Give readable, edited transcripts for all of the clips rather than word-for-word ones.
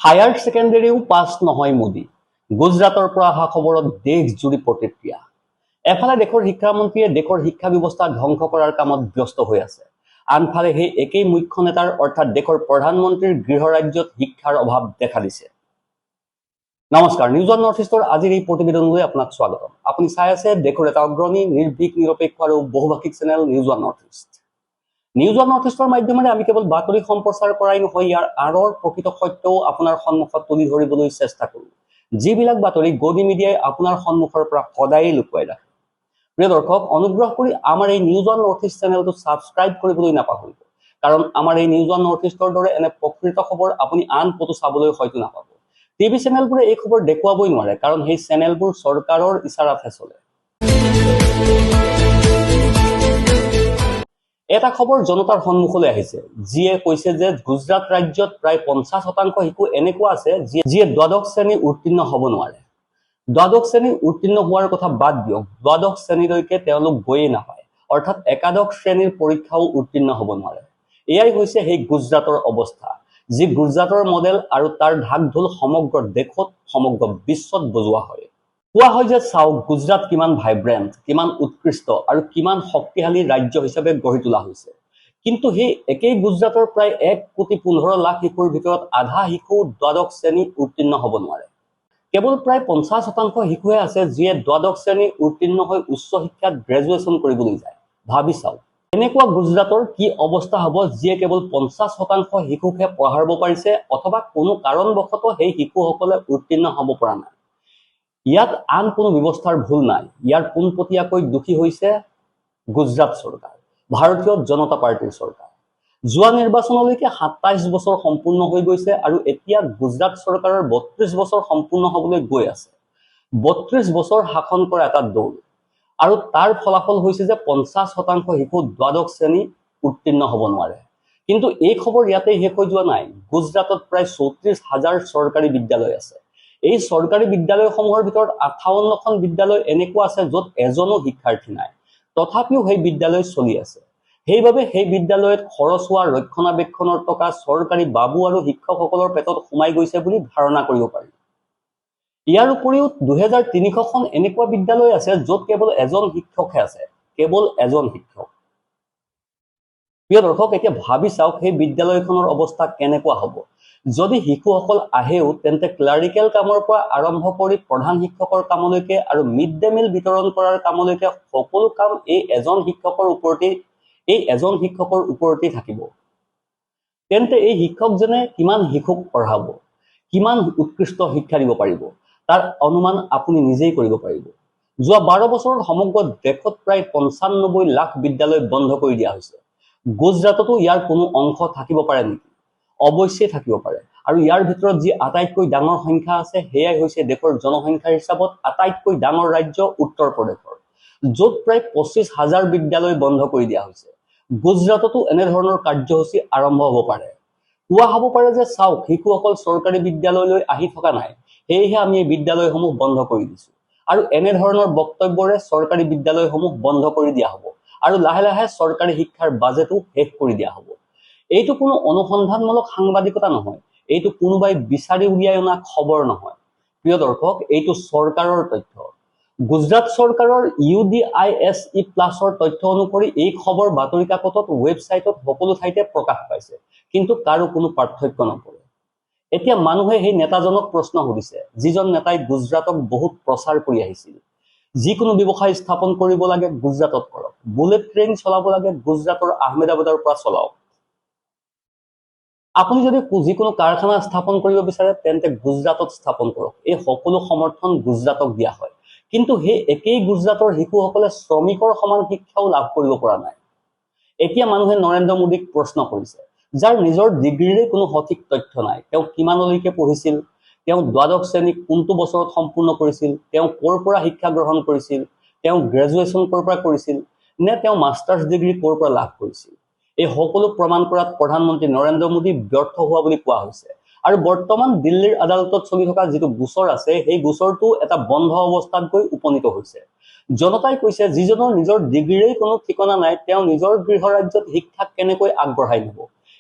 Higher ছেকেণ্ডেৰীও পাছ নহয় মোদী। গুজৰাটৰ পৰা অহা খবৰত দেশজুৰি প্ৰতিক্ৰিয়া। এফালে দেশৰ শিক্ষামন্ত্ৰীয়ে দেশৰ শিক্ষা ব্যৱস্থা ধ্বংস কৰাৰ কামত ব্যস্ত হৈ আছে, আনফালে সেই একেই মুখ্য নেতাৰ অৰ্থাৎ দেশৰ প্ৰধানমন্ত্ৰীৰ গৃহ ৰাজ্যত শিক্ষাৰ অভাৱ দেখা দিছে। নমস্কাৰ, নিউজ অন নৰ্থ ইষ্টৰ আজিৰ এই প্ৰতিবেদনলৈ আপোনাক স্বাগতম। আপুনি চাই আছে দেশৰ এটা অগ্ৰণী নিৰ্ভীক নিৰপেক্ষ আৰু বহুভাষিক channel news on North East. News on North ইষ্টৰ মাধ্যমেৰে আমি কেৱল বাতৰি সম্প্ৰচাৰ কৰাই নহয়, ইয়াৰ আঁৰৰ প্ৰকৃত সত্যও আপোনাৰ সন্মুখত তুলি ধৰিবলৈ চেষ্টা কৰোঁ, যিবিলাক বাতৰি গদি মিডিয়াই আপোনাৰ সন্মুখৰ পৰা সদায় লুকুৱাই ৰাখে। প্ৰিয় দৰ্শক, অনুগ্ৰহ কৰি আমাৰ এই নিউজ অন নৰ্থ ইষ্ট চেনেলটো ছাবস্ক্ৰাইব কৰিবলৈ নাপাহৰিব, কাৰণ আমাৰ এই নিউজ অন নৰ্থ ইষ্টৰ দৰে এনে প্ৰকৃত খবৰ আপুনি আন ক'তো চাবলৈ হয়তো নাপাব। টিভি চেনেলবোৰে এই খবৰ দেখুৱাবই নোৱাৰে, কাৰণ সেই চেনেলবোৰ চৰকাৰৰ ইচাৰাতহে চলে। এটা খবৰ জনতাৰ সন্মুখলৈ আহিছে, যিয়ে কৈছে যে গুজৰাট ৰাজ্যত প্ৰায় 50% শিশু এনেকুৱা আছে যিয়ে দ্বাদশ শ্ৰেণী উত্তীৰ্ণ হ'ব নোৱাৰে। দ্বাদশ শ্ৰেণী উত্তীৰ্ণ হোৱাৰ কথা বাদ দিয়ক, দ্বাদশ শ্ৰেণীলৈকে তেওঁলোক গৈয়ে নাপায়, অৰ্থাৎ একাদশ শ্ৰেণীৰ পৰীক্ষাও উত্তীৰ্ণ হ'ব নোৱাৰে। এয়াই হৈছে সেই গুজৰাটৰ অৱস্থা, যি গুজৰাটৰ মডেল আৰু তাৰ ঢাক ঢোল সমগ্ৰ দেশত সমগ্ৰ বিশ্বত বজোৱা হয়। কোৱা হয় যে চাওক গুজৰাট কিমান ভাইব্ৰেণ্ট, কিমান উৎকৃষ্ট আৰু কিমান শক্তিশালী ৰাজ্য হিচাপে গঢ়ি তোলা হৈছে। কিন্তু সেই একেই গুজৰাটৰ প্ৰায় 1,15,00,000 শিশুৰ ভিতৰত আধা শিশু দ্বাদশ শ্ৰেণী উত্তীৰ্ণ হ'ব নোৱাৰে। কেৱল প্ৰায় 50% শিশুহে আছে যিয়ে দ্বাদশ শ্ৰেণী উত্তীৰ্ণ হৈ উচ্চ শিক্ষাত গ্ৰেজুৱেশ্যন কৰিবলৈ যায়। ভাবি চাওক, এনেকুৱা গুজৰাটৰ কি অৱস্থা হ'ব যিয়ে কেৱল 50% শিশুকহে পঢ়াব পাৰিছে, অথবা কোনো কাৰণবশতঃ সেই শিশুসকলে উত্তীৰ্ণ হ'ব পৰা নাই। ইয়াত আন কোনো ব্যৱস্থাৰ ভুল নাই, ইয়াৰ পোনপটীয়াকৈ দোষী হৈছে গুজৰাট চৰকাৰ, ভাৰতীয় জনতা পাৰ্টিৰ চৰকাৰ। যোৱা নিৰ্বাচনলৈকে 27 বছৰ সম্পূৰ্ণ হৈ গৈছে আৰু এতিয়া গুজৰাট চৰকাৰৰ 32 বছৰ সম্পূৰ্ণ হ'বলৈ গৈ আছে। 32 বছৰ শাসন কৰা এটা দল, আৰু তাৰ ফলাফল হৈছে যে 50% শিশু দ্বাদশ শ্ৰেণী উত্তীৰ্ণ হ'ব নোৱাৰে। কিন্তু এই খবৰ ইয়াতেই শেষ হৈ যোৱা নাই। গুজৰাটত প্ৰায় 34,000 চৰকাৰী বিদ্যালয় আছে। এই চৰকাৰী বিদ্যালয়সমূহৰ ভিতৰত 58খন বিদ্যালয় এনেকুৱা আছে য'ত এজনো শিক্ষাৰ্থী নাই, তথাপিও সেই বিদ্যালয় চলি আছে। সেইবাবে সেই বিদ্যালয়ত খৰচ হোৱা ৰক্ষণাবেক্ষণৰ টকা চৰকাৰী বাবু আৰু শিক্ষকসকলৰ পেটত সোমাই গৈছে বুলি ধাৰণা কৰিব পাৰি। ইয়াৰ উপৰিও 2300খন এনেকুৱা বিদ্যালয় আছে য'ত কেৱল এজন শিক্ষকহে আছে, কেৱল এজন শিক্ষক। প্ৰিয় দৰ্শক, এতিয়া ভাবি চাওক সেই বিদ্যালয়খনৰ অৱস্থা কেনেকুৱা হ'ব। যদি শিশুসকল আহেও তেন্তে ক্লাৰিকেল কামৰ পৰা আৰম্ভ কৰি প্ৰধান শিক্ষকৰ কামলৈকে আৰু মিড ডে মিল বিতৰণ কৰাৰ কামলৈকে সকলো কাম এই এজন শিক্ষকৰ ওপৰতেই থাকিব। তেন্তে এই শিক্ষকজনে কিমান শিশুক পঢ়াব, কিমান উৎকৃষ্ট শিক্ষা দিব পাৰিব, তাৰ অনুমান আপুনি নিজেই কৰিব পাৰিব। যোৱা 12 বছৰত সমগ্ৰ দেশত প্ৰায় 95 লাখ বিদ্যালয় বন্ধ কৰি দিয়া হৈছে। গুজৰাটতো ইয়াৰ কোনো অংশ থাকিব পাৰে নেকি? অৱশ্যেই থাকিব পাৰে, আৰু ইয়াৰ ভিতৰত যি আটাইতকৈ ডাঙৰ সংখ্যা আছে সেয়াই হৈছে দেশৰ জনসংখ্যাৰ হিচাপত আটাইতকৈ ডাঙৰ ৰাজ্য উত্তৰ প্ৰদেশৰ, য'ত প্ৰায় 25,000 বিদ্যালয় বন্ধ কৰি দিয়া হৈছে। গুজৰাটতো এনেধৰণৰ কাৰ্যসূচী আৰম্ভ হ'ব পাৰে। কোৱা হ'ব পাৰে যে চাওক, শিশুসকল চৰকাৰী বিদ্যালয়লৈ আহি থকা নাই, সেয়েহে আমি এই বিদ্যালয়সমূহ বন্ধ কৰি দিছো, আৰু এনেধৰণৰ বক্তব্যৰে চৰকাৰী বিদ্যালয়সমূহ বন্ধ কৰি দিয়া হ'ব, আৰু লাহে লাহে চৰকাৰী শিক্ষাৰ বাজেটো শেষ কৰি দিয়া হ'ব। এইটো কোনো অনুসন্ধানমূলক সাংবাদিকতা নহয়, এইটো কোনোবাই বিচাৰি উলিয়াই অনা খবৰ নহয়। প্ৰিয় দৰ্শক, এইটো চৰকাৰৰ তথ্য। গুজৰাট চৰকাৰৰ UDISE+ তথ্য অনুসৰি এই খবৰ বাতৰি কাকতত, ৱেবছাইটত, সকলো ঠাইতে প্ৰকাশ পাইছে, কিন্তু কাৰো কোনো পাৰ্থক্য নপৰে। এতিয়া মানুহে সেই নেতাজনক প্ৰশ্ন সুধিছে, যিজন নেতাই গুজৰাটক বহুত প্ৰচাৰ কৰি আহিছিল। যিকোনো ব্যৱসায় স্থাপন কৰিব লাগে গুজৰাটত কৰক, বুলেট ট্ৰেইন চলাব লাগে গুজৰাটৰ আহমেদাবাদৰ পৰা চলাওক। আপুনি যদি যিকোনো কাৰখানা স্থাপন কৰিব বিচাৰে তেন্তে গুজৰাটত স্থাপন কৰক। এই সকলো সমৰ্থন গুজৰাটক দিয়া হয়। কিন্তু সেই একেই গুজৰাটৰ শিশুসকলে শ্ৰমিকৰ সমান শিক্ষাও লাভ কৰিব পৰা নাই। এতিয়া মানুহে নৰেন্দ্ৰ মোদীক প্ৰশ্ন কৰিছে, যাৰ নিজৰ ডিগ্ৰীৰে কোনো সঠিক তথ্য নাই। তেওঁ কিমানলৈকে পঢ়িছিল, তেওঁ দ্বাদশ শ্ৰেণী কোনটো বছৰত সম্পূৰ্ণ কৰিছিল, তেওঁ ক'ৰ পৰা শিক্ষা গ্ৰহণ কৰিছিল, তেওঁ গ্ৰেজুৱেশ্যন ক'ৰ পৰা কৰিছিল, নে তেওঁ মাষ্টাৰ্ছ ডিগ্ৰী ক'ৰ পৰা লাভ কৰিছিল। এই সকলো প্ৰমাণ কৰাত প্ৰধানমন্ত্ৰী নৰেন্দ্ৰ মোদী ব্যৰ্থ হোৱা বুলি কোৱা হৈছে। আৰু বৰ্তমান দিল্লীৰ আদালতত চলি থকা যিটো গোচৰ আছে, সেই গোচৰটো এটা বন্ধ অৱস্থাত গৈ উপনীত হৈছে। জনতাই কৈছে, যিজনৰ নিজৰ ডিগ্ৰীৰে কোনো ঠিকনা নাই, তেওঁ নিজৰ গৃহ ৰাজ্যত শিক্ষা কেনেকৈ আগবঢ়াই নিব।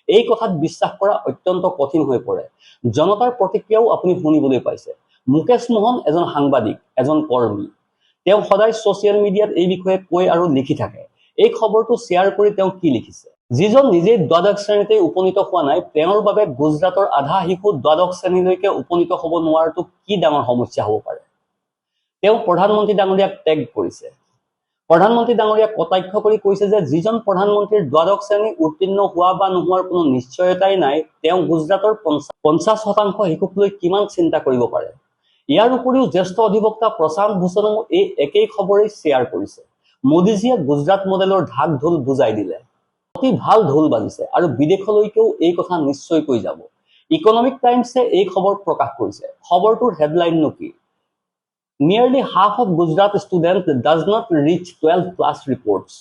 এই কথাত বিশ্বাস কৰা অত্যন্ত কঠিন হৈ পৰে। জনতাৰ প্ৰতিক্ৰিয়াও আপুনি শুনিবলৈ পাইছে। মুকেশ মোহন এজন সাংবাদিক, এজন কৰ্মী। তেওঁ সদায় ছচিয়েল মিডিয়াত এই বিষয়ে কৈ আৰু লিখি থাকে। এই খবৰটো শ্বেয়াৰ কৰি তেওঁ কি লিখিছে? যিজন নিজেই দ্বাদশ শ্ৰেণীতে উপনীত হোৱা নাই, তেওঁৰ বাবে গুজৰাটৰ আধা শিশু দ্বাদশ শ্ৰেণীলৈকে উপনীত হ'ব নোৱাৰাটো কি ডাঙৰ সমস্যা হ'ব পাৰে? তেওঁ প্ৰধানমন্ত্ৰী ডাঙৰীয়াক টেগ কৰিছে। প্ৰধানমন্ত্ৰী ডাঙৰীয়াক কটাক্ষ কৰি কৈছে যে যিজন প্ৰধানমন্ত্ৰীৰ দ্বাদশ শ্ৰেণী উত্তীৰ্ণ হোৱা বা নোহোৱাৰ কোনো নিশ্চয়তাই নাই, তেওঁ গুজৰাটৰ 50% শিশুক লৈ কিমান চিন্তা কৰিব পাৰে। ইয়াৰ উপৰিও জ্যেষ্ঠ অধিবক্তা প্ৰশান্ত ভূষণেও এই একেই খবৰেই শ্বেয়াৰ কৰিছে। মোদীজীয়ে গুজৰাট মডেলৰ ঢাক ঢোল বুজাই দিলে। অতি ভাল ঢোল বাজিছে আৰু বিদেশলৈকেও এই কথা নিশ্চয়কৈ যাব। ইকনমিক টাইমছে এই খবৰ প্ৰকাশ কৰিছে। খবৰটোৰ হেডলাইননো কি? Nearly half of Gujarat students does not reach 12 plus reports.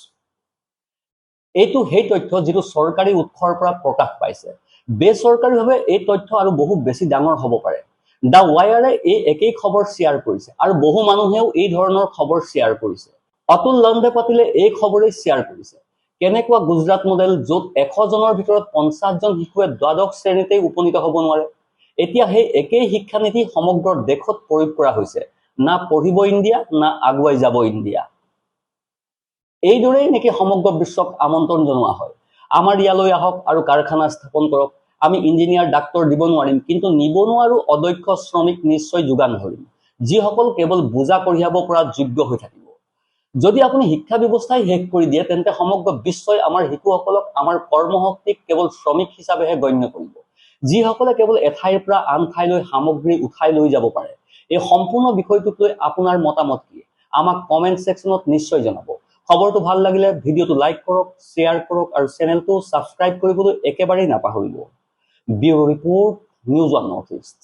এইটো সেই তথ্য যিটো চৰকাৰী উৎসৰ পৰা প্ৰকাশ পাইছে। বেচৰকাৰীভাৱে এই তথ্য আৰু বহু বেছি ডাঙৰ হ'ব পাৰে। দ্য ৱায়াৰে এই একেই খবৰ শ্বেয়াৰ কৰিছে আৰু বহু মানুহেও এই ধৰণৰ খবৰ শ্বেয়াৰ কৰিছে। অতুল লণ্ডে পাতিলে এই খবৰেই শ্বেয়াৰ কৰিছে। কেনেকুৱা গুজৰাট মডেল য'ত 100 জনৰ ভিতৰত 50 জন শিশুৱে দ্বাদশ শ্ৰেণীতেই উপনীত হ'ব নোৱাৰে। এতিয়া সেই একেই শিক্ষানীতি সমগ্ৰ দেশত প্ৰয়োগ কৰা হৈছে। না পঢ়িব ইণ্ডিয়া, না আগুৱাই যাব ইণ্ডিয়া। এইদৰেই নেকি সমগ্ৰ বিশ্বক আমন্ত্ৰণ জনোৱা হয়? আমাৰ ইয়ালৈ আহক আৰু কাৰখানা স্থাপন কৰক। আমি ইঞ্জিনিয়াৰ, ডাক্তৰ দিব নোৱাৰিম, কিন্তু নিবনুৱা আৰু অদক্ষ শ্ৰমিক নিশ্চয় যোগান ধৰিম, যিসকল কেৱল বোজা কঢ়িয়াব পৰা যোগ্য হৈ থাকিব। যদি আপুনি শিক্ষা ব্যৱস্থাই শেষ কৰি দিয়ে, তেন্তে সমগ্ৰ বিশ্বই আমাৰ শিশুসকলক, আমাৰ কৰ্মশক্তিক কেৱল শ্ৰমিক হিচাপেহে গণ্য কৰিব, যিসকলে কেৱল এঠাইৰ পৰা আন ঠাইলৈ সামগ্ৰী উঠাই লৈ যাব পাৰে। এই সম্পূৰ্ণ বিষয়টোক লৈ আপোনাৰ মতামত কি? আমাক কমেন্ট সেকশনত নিশ্চয় জনাব। খবৰটো ভাল লাগিলে ভিডিঅ'টো লাইক কৰক, শ্বেয়াৰ কৰক আৰু চেনেলটো সাবস্ক্ৰাইব কৰিবলৈ একেবাৰেই নাপাহৰিব। Bureau report, news one north east.